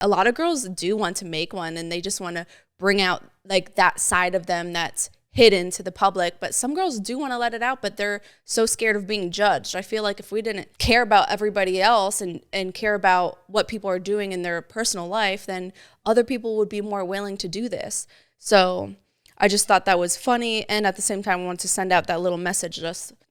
A lot of girls do want to make one, and they just want to bring out like that side of them that's hidden to the public. But some girls do want to let it out, but they're so scared of being judged. I feel like if we didn't care about everybody else and care about what people are doing in their personal life, then other people would be more willing to do this. So I just thought that was funny, and at the same time I wanted to send out that little message.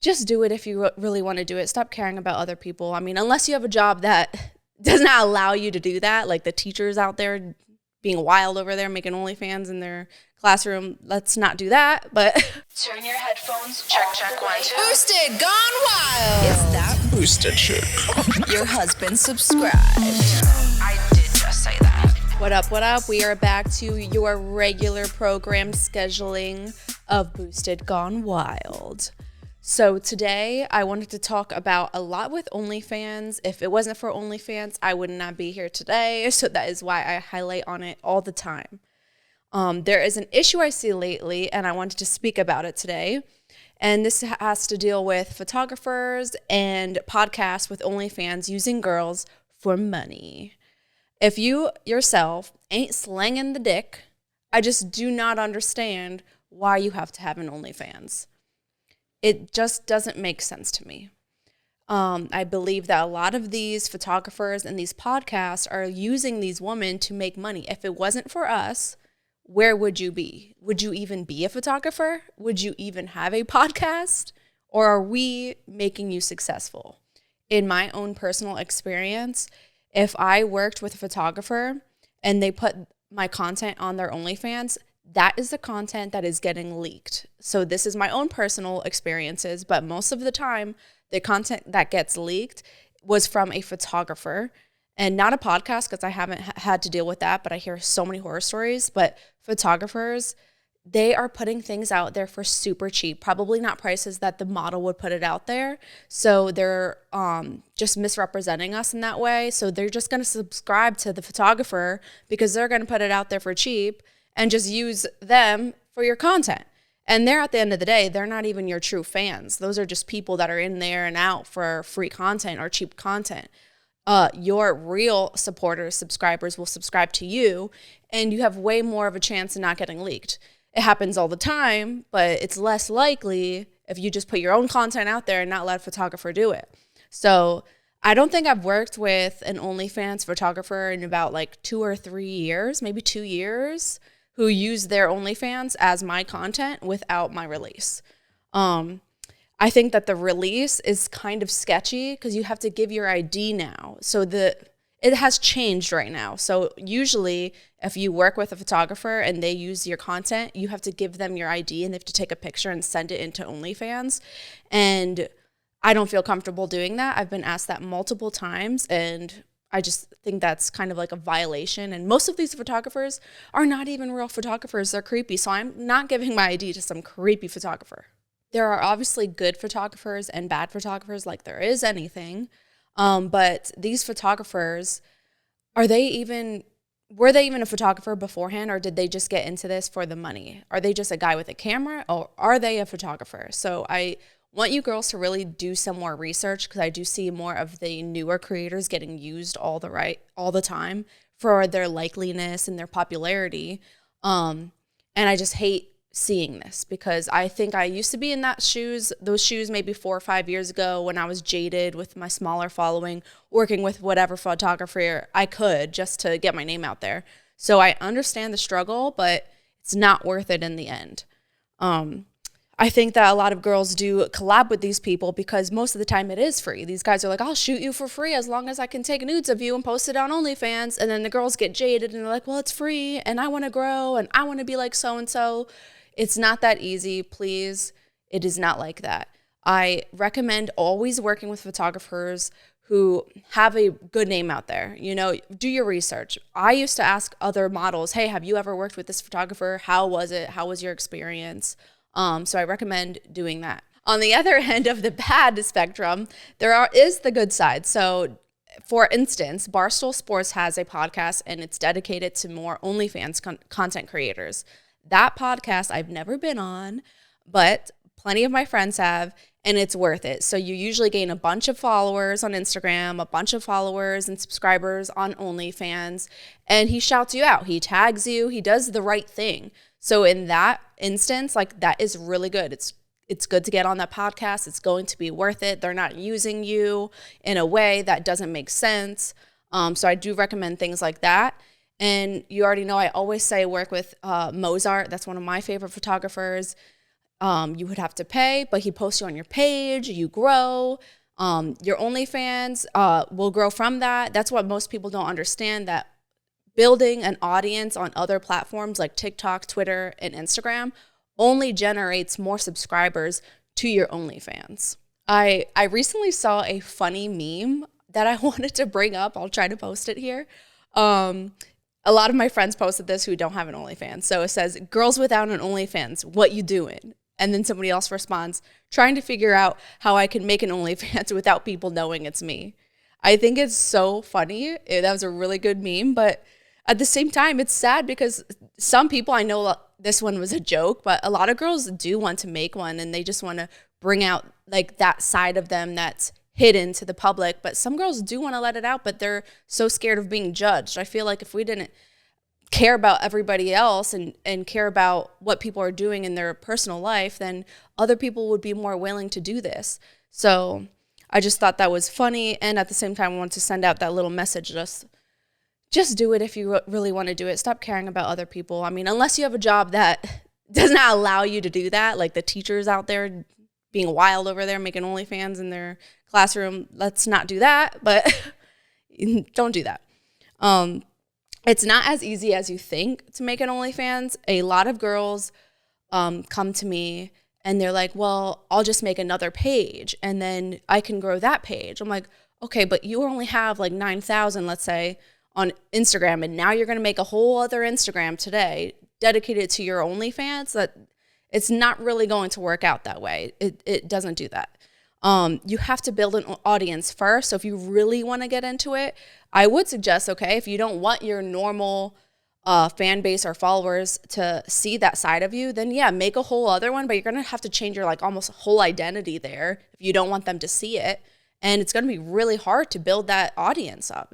Just do it if you really want to do it. Stop caring about other people. I mean, unless you have a job that does not allow you to do that, like the teachers out there being wild over there making OnlyFans in their classroom, let's not do that. But turn your headphones. Check 1 2. Boosted, gone wild. Is that Boosted chick? Your husband subscribed. I did just say that. what up? We are back to your regular program scheduling of Boosted Gone Wild. So today I wanted to talk about a lot with OnlyFans. If it wasn't for OnlyFans, I would not be here today. So that is why I highlight on it all the time. There is an issue I see lately, and I wanted to speak about it today. And this has to deal with photographers and podcasts with OnlyFans using girls for money. If you yourself ain't slanging the dick, I just do not understand why you have to have an OnlyFans. It just doesn't make sense to me. I believe that a lot of these photographers and these podcasts are using these women to make money. If it wasn't for us, where would you be? Would you even be a photographer? Would you even have a podcast? Or are we making you successful? In my own personal experience, if I worked with a photographer and they put my content on their OnlyFans, that is the content that is getting leaked. So this is my own personal experiences, but most of the time, the content that gets leaked was from a photographer and not a podcast, because I haven't had to deal with that, but I hear so many horror stories. But photographers, they are putting things out there for super cheap, probably not prices that the model would put it out there. So they're just misrepresenting us in that way. So they're just going to subscribe to the photographer because they're going to put it out there for cheap and just use them for your content. And they're, at the end of the day, they're not even your true fans. Those are just people that are in there and out for free content or cheap content. Your real supporters, subscribers will subscribe to you, and you have way more of a chance of not getting leaked. It happens all the time, but it's less likely if you just put your own content out there and not let a photographer do it. So I don't think I've worked with an OnlyFans photographer in about like 2 or 3 years, maybe 2 years, who use their OnlyFans as my content without my release. I think that the release is kind of sketchy because you have to give your ID now. So it has changed right now. So usually if you work with a photographer and they use your content, you have to give them your ID and they have to take a picture and send it into OnlyFans. And I don't feel comfortable doing that. I've been asked that multiple times, and I just think that's kind of like a violation. And most of these photographers are not even real photographers. They're creepy. So I'm not giving my ID to some creepy photographer. There are obviously good photographers and bad photographers, like there is anything. But these photographers, were they even a photographer beforehand, or did they just get into this for the money? Are they just a guy with a camera, or are they a photographer? So I want you girls to really do some more research, because I do see more of the newer creators getting used all the time for their likeliness and their popularity. And I just hate seeing this, because I think I used to be in those shoes maybe 4 or 5 years ago, when I was jaded with my smaller following, working with whatever photographer I could just to get my name out there. So I understand the struggle, but it's not worth it in the end. I think that a lot of girls do collab with these people because most of the time it is free. These guys are like, I'll shoot you for free as long as I can take nudes of you and post it on OnlyFans. And then the girls get jaded and they're like, well, it's free and I want to grow and I want to be like so-and-so. It's not that easy, please. It is not like that. I recommend always working with photographers who have a good name out there. You know, do your research. I used to ask other models, hey, have you ever worked with this photographer? How was it? How was your experience? So I recommend doing that. On the other end of the bad spectrum, is the good side. So for instance, Barstool Sports has a podcast and it's dedicated to more OnlyFans content creators. That podcast I've never been on, but plenty of my friends have, and it's worth it. So you usually gain a bunch of followers on Instagram, a bunch of followers and subscribers on OnlyFans, and he shouts you out. He tags you. He does the right thing. So in that instance, like, that is really good. It's good to get on that podcast. It's going to be worth it. They're not using you in a way that doesn't make sense. So I do recommend things like that. And you already know I always say work with Mozart. That's one of my favorite photographers. You would have to pay, but he posts you on your page. You grow. Your OnlyFans will grow from that. That's what most people don't understand, that building an audience on other platforms like TikTok, Twitter, and Instagram only generates more subscribers to your OnlyFans. I recently saw a funny meme that I wanted to bring up. I'll try to post it here. A lot of my friends posted this who don't have an OnlyFans. So it says, girls without an OnlyFans, what you doing? And then somebody else responds, trying to figure out how I can make an OnlyFans without people knowing it's me. I think it's so funny. That was a really good meme, but at the same time, it's sad because some people, I know this one was a joke, but a lot of girls do want to make one, and they just want to bring out like that side of them that's hidden to the public. But some girls do want to let it out, but they're so scared of being judged. I feel like if we didn't care about everybody else and care about what people are doing in their personal life, then other people would be more willing to do this. So I just thought that was funny. And at the same time, I wanted to send out that little message. Just do it if you really want to do it. Stop caring about other people. I mean, unless you have a job that does not allow you to do that, like the teachers out there being wild over there making OnlyFans in their classroom, let's not do that, but don't do that. It's not as easy as you think to make an OnlyFans. A lot of girls come to me and they're like, well, I'll just make another page and then I can grow that page. I'm like, okay, but you only have like 9,000, let's say, on Instagram, and now you're going to make a whole other Instagram today dedicated to your OnlyFans. That it's not really going to work out that way. It doesn't do that. You have to build an audience first. So if you really want to get into it, I would suggest, okay, if you don't want your normal fan base or followers to see that side of you, then yeah, make a whole other one, but you're going to have to change your like almost whole identity there if you don't want them to see it. And it's going to be really hard to build that audience up.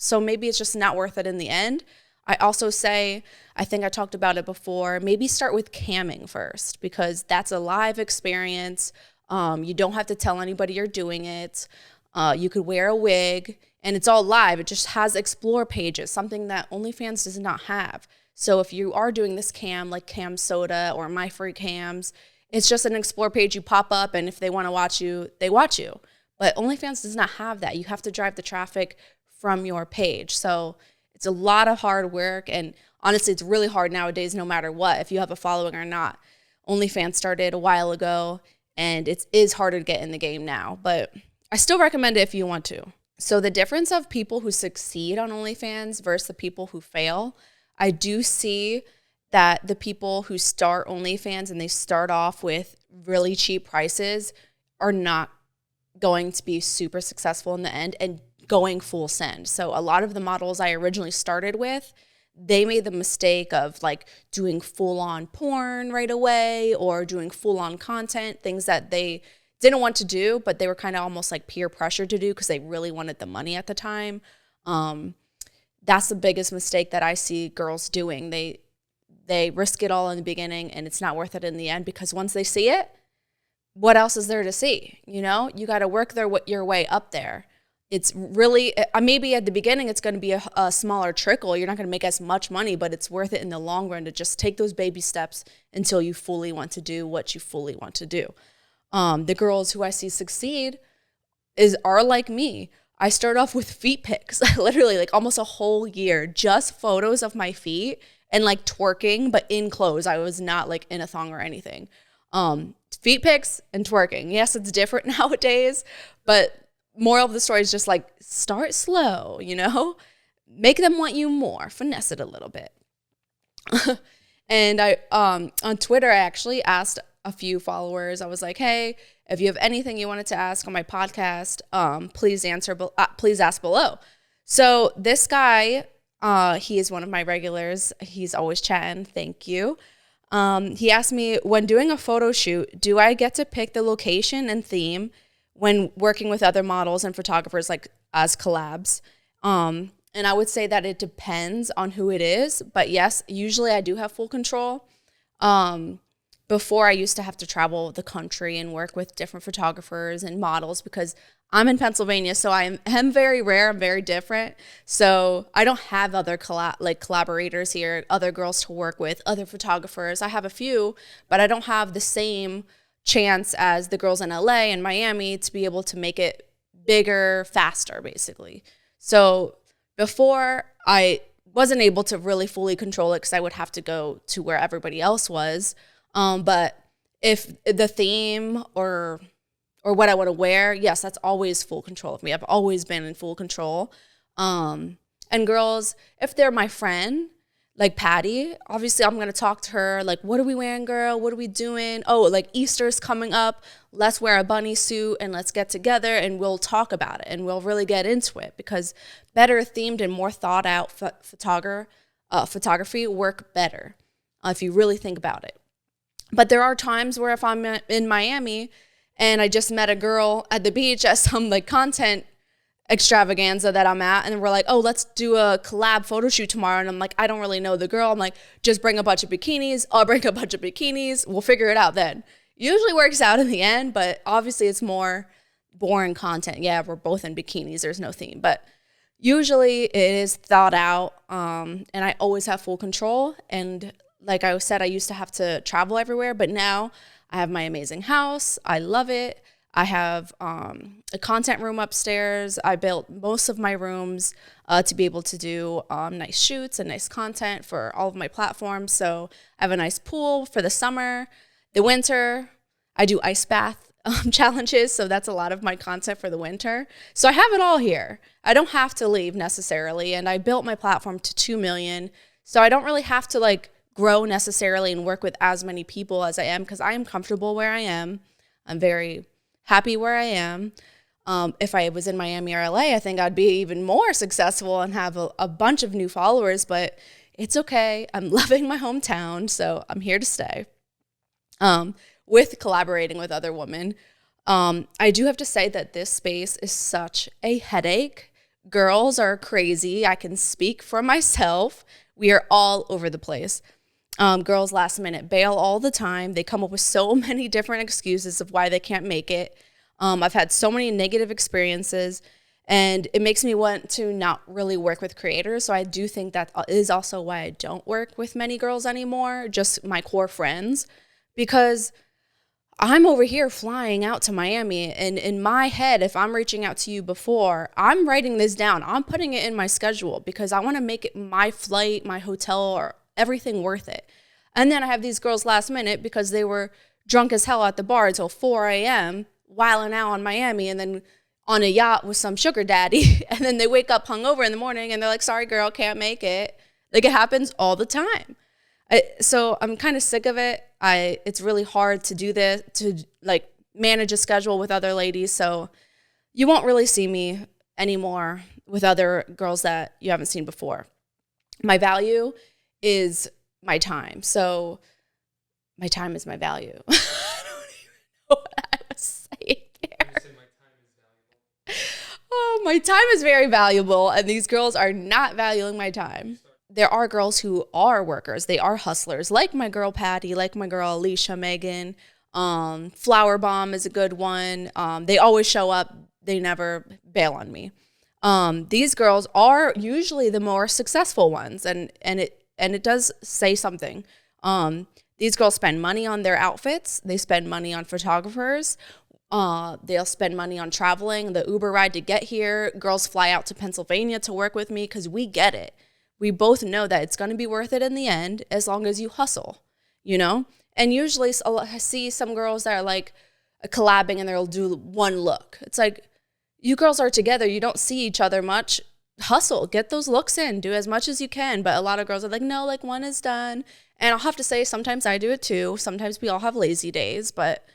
So maybe it's just not worth it in the end. I also say, I think I talked about it before, maybe start with camming first, because that's a live experience. You don't have to tell anybody you're doing it. You could wear a wig and it's all live. It just has explore pages, something that OnlyFans does not have. So if you are doing this cam like Cam Soda or My Free Cams, it's just an explore page. You pop up and if they want to watch you, they watch you. But OnlyFans does not have that. You have to drive the traffic from your page. So it's a lot of hard work. And honestly, it's really hard nowadays, no matter what, if you have a following or not. OnlyFans started a while ago and it is harder to get in the game now, but I still recommend it if you want to. So the difference of people who succeed on OnlyFans versus the people who fail, I do see that the people who start OnlyFans and they start off with really cheap prices are not going to be super successful in the end and going full send. So a lot of the models I originally started with, they made the mistake of like doing full-on porn right away or doing full-on content, things that they didn't want to do, but they were kind of almost like peer pressure to do because they really wanted the money at the time. That's the biggest mistake that I see girls doing. They risk it all in the beginning and it's not worth it in the end, because once they see it, what else is there to see? You know, you got to work your way up there. It's really, maybe at the beginning, it's going to be a smaller trickle. You're not going to make as much money, but it's worth it in the long run to just take those baby steps until you fully want to do what you fully want to do. The girls who I see succeed are like me. I start off with feet pics, literally like almost a whole year, just photos of my feet and like twerking, but in clothes. I was not like in a thong or anything. Feet pics and twerking. Yes, it's different nowadays, but moral of the story is just like start slow, you know, make them want you more, finesse it a little bit. And I, on Twitter, I actually asked a few followers. I was like, hey, if you have anything you wanted to ask on my podcast, please ask below. So this guy, he is one of my regulars. He's always chatting. Thank you. He asked me, when doing a photo shoot, do I get to pick the location and theme when working with other models and photographers, like as collabs? And I would say that it depends on who it is. But yes, usually I do have full control. Before, I used to have to travel the country and work with different photographers and models because I'm in Pennsylvania, so I am very rare. I'm very different. So I don't have other collaborators here, other girls to work with, other photographers. I have a few, but I don't have the same chance as the girls in LA and Miami to be able to make it bigger, faster, basically. So before, I wasn't able to really fully control it because I would have to go to where everybody else was. But if the theme or what I want to wear, yes, that's always full control of me. I've always been in full control. And girls, if they're my friend, like Patty, obviously I'm going to talk to her, like, what are we wearing, girl? What are we doing? Oh, like Easter's coming up. Let's wear a bunny suit and let's get together and we'll talk about it and we'll really get into it because better themed and more thought out photography work better if you really think about it. But there are times where if I'm in Miami and I just met a girl at the beach at some like content extravaganza that I'm at, and we're like, oh, let's do a collab photo shoot tomorrow. And I'm like, I don't really know the girl. I'm like, just bring a bunch of bikinis. I'll bring a bunch of bikinis. We'll figure it out then. Usually works out in the end, but obviously it's more boring content. Yeah, we're both in bikinis. There's no theme. But usually it is thought out, and I always have full control. And like I said, I used to have to travel everywhere, but now I have my amazing house. I love it. I have a content room upstairs. I built most of my rooms to be able to do nice shoots and nice content for all of my platforms. So I have a nice pool for the summer. The winter, I do ice bath challenges. So that's a lot of my content for the winter. So I have it all here. I don't have to leave necessarily. And I built my platform to 2 million. So I don't really have to like grow necessarily and work with as many people as I am because I am comfortable where I am. I'm very happy where I am. If I was in Miami or LA, I think I'd be even more successful and have a bunch of new followers, but it's okay. I'm loving my hometown, so I'm here to stay. With collaborating with other women, I do have to say that this space is such a headache. Girls are crazy. I can speak for myself. We are all over the place. Girls last minute bail all the time. They come up with so many different excuses of why they can't make it. I've had so many negative experiences, and it makes me want to not really work with creators. So I do think that is also why I don't work with many girls anymore, just my core friends, because I'm over here flying out to Miami, and in my head, if I'm reaching out to you before, I'm writing this down. I'm putting it in my schedule because I want to make it my flight, my hotel, or everything worth it. And then I have these girls last minute because they were drunk as hell at the bar until 4 a.m., wilding out on Miami, and then on a yacht with some sugar daddy. And then they wake up hungover in the morning and they're like, sorry, girl, can't make it. Like, it happens all the time. So I'm kind of sick of it. It's really hard to do this, to like manage a schedule with other ladies. So you won't really see me anymore with other girls that you haven't seen before. My value is my time. So my time is my value. I don't even know what I was saying there. Oh, my time is very valuable, and these girls are not valuing my time. There are girls who are workers. They are hustlers, like my girl Patty, like my girl Alicia, Megan. Flower Bomb is a good one. They always show up. They never bail on me. These girls are usually the more successful ones, and it does say something. These girls spend money on their outfits. They spend money on photographers. They'll spend money on traveling, the Uber ride to get here. Girls fly out to Pennsylvania to work with me because we get it. We both know that it's going to be worth it in the end as long as you hustle, you know? And usually I see some girls that are like collabing and they'll do one look. It's like, you girls are together. You don't see each other much. Hustle, get those looks in, do as much as you can. But a lot of girls are like, no, like one is done. And I'll have to say, sometimes I do it too. Sometimes we all have lazy days, but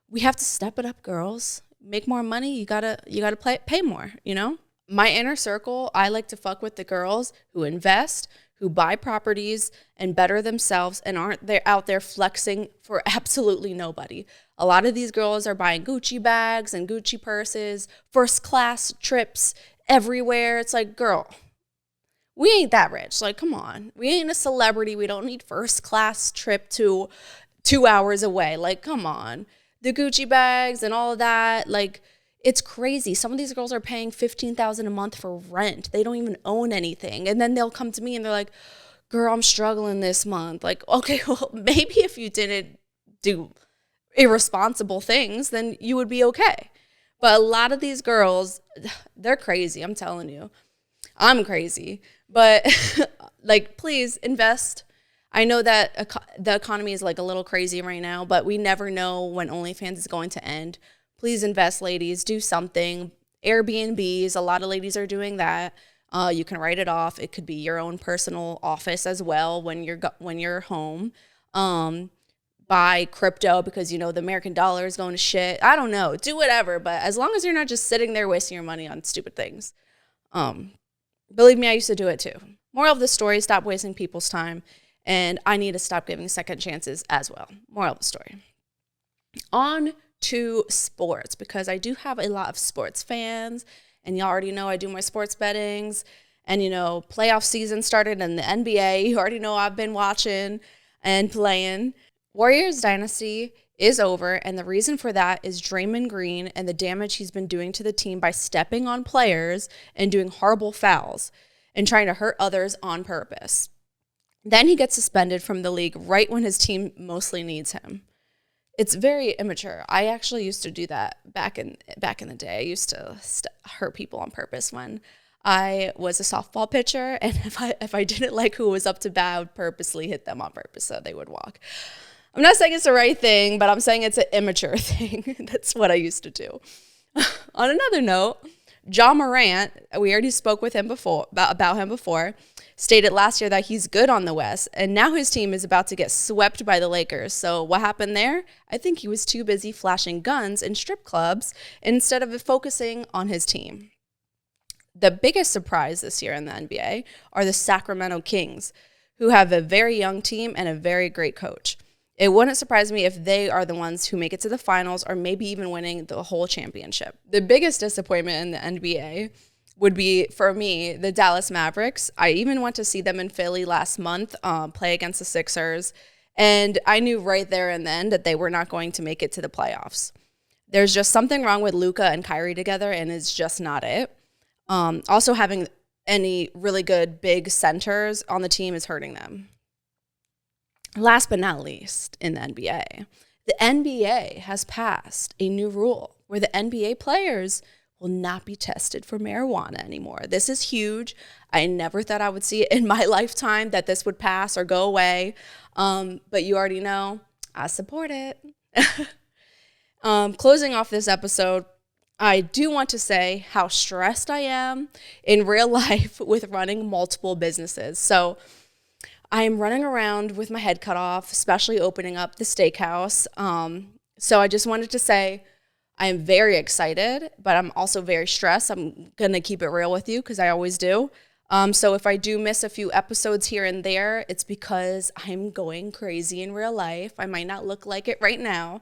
we have to step it up, girls. Make more money. You gotta pay more, you know? My inner circle, I like to fuck with the girls who invest, who buy properties and better themselves and aren't there out there flexing for absolutely nobody. A lot of these girls are buying Gucci bags and Gucci purses, first class trips everywhere. It's like, girl, we ain't that rich. Like, come on. We ain't a celebrity. We don't need first class trip to 2 hours away. Like, come on. The Gucci bags and all of that, like, it's crazy. Some of these girls are paying $15,000 a month for rent. They don't even own anything. And then they'll come to me and they're like, girl, I'm struggling this month. Like, okay, well, maybe if you didn't do irresponsible things, then you would be okay. But a lot of these girls, they're crazy. I'm telling you. I'm crazy. But like, please invest. I know that the economy is like a little crazy right now, but we never know when OnlyFans is going to end. Please invest, ladies. Do something. Airbnbs, a lot of ladies are doing that. You can write it off. It could be your own personal office as well when you're home. Buy crypto because, you know, the American dollar is going to shit. I don't know. Do whatever. But as long as you're not just sitting there wasting your money on stupid things. Believe me, I used to do it too. Moral of the story, stop wasting people's time. And I need to stop giving second chances as well. Moral of the story. On to sports, because I do have a lot of sports fans. And y'all already know I do my sports bettings. And, you know, playoff season started in the NBA. You already know I've been watching and playing. Warriors dynasty is over, and the reason for that is Draymond Green and the damage he's been doing to the team by stepping on players and doing horrible fouls and trying to hurt others on purpose. Then he gets suspended from the league right when his team mostly needs him. It's very immature. I actually used to do that back in the day. I used to hurt people on purpose when I was a softball pitcher, and if I didn't like who was up to bat, I would purposely hit them on purpose so they would walk. I'm not saying it's the right thing, but I'm saying it's an immature thing. That's what I used to do. On another note, Ja Morant, we already spoke with him before about him before, stated last year that he's good on the West, and now his team is about to get swept by the Lakers. So what happened there? I think he was too busy flashing guns in strip clubs instead of focusing on his team. The biggest surprise this year in the NBA are the Sacramento Kings, who have a very young team and a very great coach. It wouldn't surprise me if they are the ones who make it to the finals or maybe even winning the whole championship. The biggest disappointment in the NBA would be, for me, the Dallas Mavericks. I even went to see them in Philly last month play against the Sixers, and I knew right there and then that they were not going to make it to the playoffs. There's just something wrong with Luka and Kyrie together, and it's just not it. Also, having any really good big centers on the team is hurting them. Last but not least, in the NBA has passed a new rule where the NBA players will not be tested for marijuana anymore. This is huge. I never thought I would see it in my lifetime that this would pass or go away. But you already know I support it. Closing off this episode, I do want to say how stressed I am in real life with running multiple businesses. So I am running around with my head cut off, especially opening up the steakhouse. So I just wanted to say I am very excited, but I'm also very stressed. I'm going to keep it real with you because I always do. So if I do miss a few episodes here and there, it's because I'm going crazy in real life. I might not look like it right now,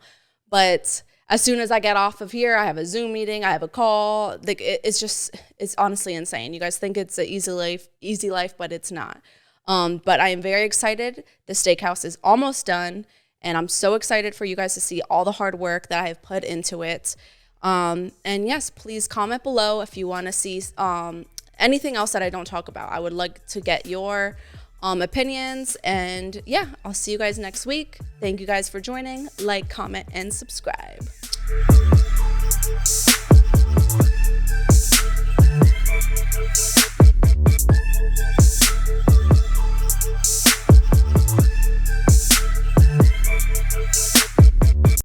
but as soon as I get off of here, I have a Zoom meeting, I have a call. Like it's honestly insane. You guys think it's an easy life, but it's not. But I am very excited. The steakhouse is almost done, and I'm so excited for you guys to see all the hard work that I have put into it. And yes, please comment below if you want to see anything else that I don't talk about. I would like to get your opinions, and yeah, I'll see you guys next week. Thank you guys for joining. Like, comment, and subscribe.